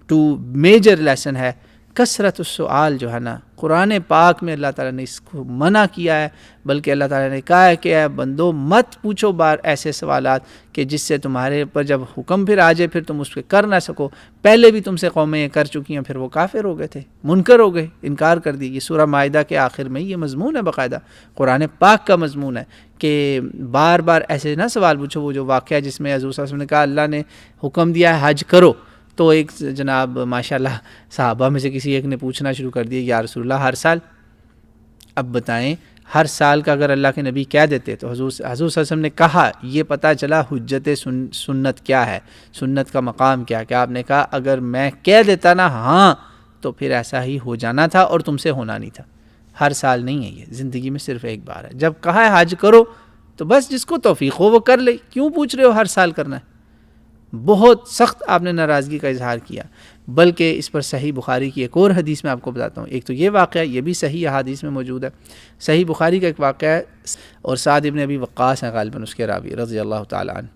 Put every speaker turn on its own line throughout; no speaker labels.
To major lesson ہے کثرت السؤال جو ہے نا. قرآن پاک میں اللہ تعالیٰ نے اس کو منع کیا ہے، بلکہ اللہ تعالیٰ نے کہا ہے کہ اے بندو مت پوچھو بار ایسے سوالات کہ جس سے تمہارے اوپر جب حکم پھر آ جائے پھر تم اس پہ کر نہ سکو. پہلے بھی تم سے قومیں یہ کر چکی ہیں، پھر وہ کافر ہو گئے تھے، منکر ہو گئے، انکار کر دی. یہ سورہ مائدہ کے آخر میں یہ مضمون ہے، باقاعدہ قرآن پاک کا مضمون ہے کہ بار بار ایسے نہ سوال پوچھو. وہ جو واقعہ جس میں حضور صلی اللہ علیہ وسلم نے کہا اللہ نے حکم دیا ہے حج کرو، تو ایک جناب ماشاءاللہ صحابہ میں سے کسی ایک نے پوچھنا شروع کر دیا یا رسول اللہ ہر سال؟ اب بتائیں ہر سال کا اگر اللہ کے نبی کہہ دیتے تو حضور صلی اللہ علیہ وسلم نے کہا، یہ پتہ چلا حجت سنت کیا ہے، سنت کا مقام کیا ہے، کہ آپ نے کہا اگر میں کہہ دیتا نا ہاں تو پھر ایسا ہی ہو جانا تھا اور تم سے ہونا نہیں تھا. ہر سال نہیں ہے، یہ زندگی میں صرف ایک بار ہے. جب کہا ہے حج کرو تو بس جس کو توفیق ہو وہ کر لے. کیوں پوچھ رہے ہو ہر سال کرنا ہے؟ بہت سخت آپ نے ناراضگی کا اظہار کیا. بلکہ اس پر صحیح بخاری کی ایک اور حدیث میں آپ کو بتاتا ہوں. ایک تو یہ واقعہ، یہ بھی صحیح احادیث میں موجود ہے. صحیح بخاری کا ایک واقعہ ہے، اور سعد ابن ابی وقاص ہیں غالباً اس کے راوی رضی اللہ تعالیٰ عنہ.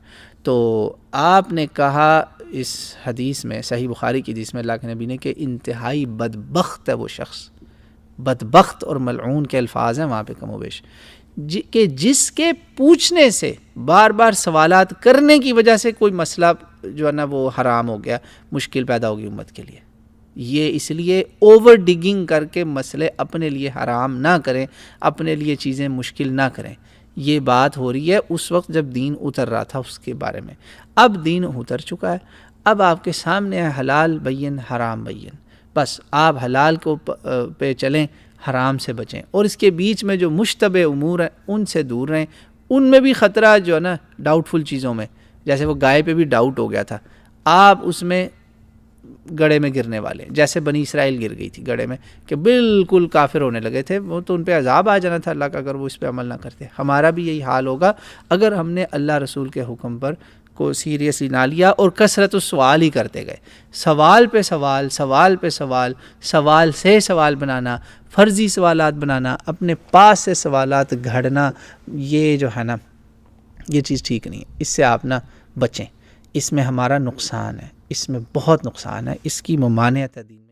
تو آپ نے کہا اس حدیث میں، صحیح بخاری کی حدیث میں اللہ کے نبی نے کہ انتہائی بدبخت ہے وہ شخص. بدبخت اور ملعون کے الفاظ ہیں وہاں پہ کم و بیش، کہ جس کے پوچھنے سے، بار بار سوالات کرنے کی وجہ سے کوئی مسئلہ جو ہے نا وہ حرام ہو گیا، مشکل پیدا ہوگی امت کے لیے. یہ اس لیے اوور ڈگنگ کر کے مسئلے اپنے لیے حرام نہ کریں، اپنے لیے چیزیں مشکل نہ کریں. یہ بات ہو رہی ہے اس وقت جب دین اتر رہا تھا اس کے بارے میں. اب دین اتر چکا ہے، اب آپ کے سامنے ہے حلال بین حرام بین. بس آپ حلال کو پہ چلیں، حرام سے بچیں، اور اس کے بیچ میں جو مشتبہ امور ہیں ان سے دور رہیں. ان میں بھی خطرہ جو ہے نا ڈاؤٹ فل چیزوں میں، جیسے وہ گائے پہ بھی ڈاؤٹ ہو گیا تھا، آپ اس میں گڑھے میں گرنے والے، جیسے بنی اسرائیل گر گئی تھی گڑھے میں کہ بالکل کافر ہونے لگے تھے. وہ تو ان پہ عذاب آ جانا تھا اللہ کا اگر وہ اس پہ عمل نہ کرتے. ہمارا بھی یہی حال ہوگا اگر ہم نے اللہ رسول کے حکم پر کو سیریسلی نہ لیا اور کثرت السؤال ہی کرتے گئے. سوال پہ سوال، سوال پہ سوال، سوال سے سوال بنانا، فرضی سوالات بنانا، اپنے پاس سے سوالات گھڑنا، یہ جو ہے نا یہ چیز ٹھیک نہیں ہے. اس سے آپ نہ بچیں. اس میں ہمارا نقصان ہے، اس میں بہت نقصان ہے. اس کی ممانعت ہے دین.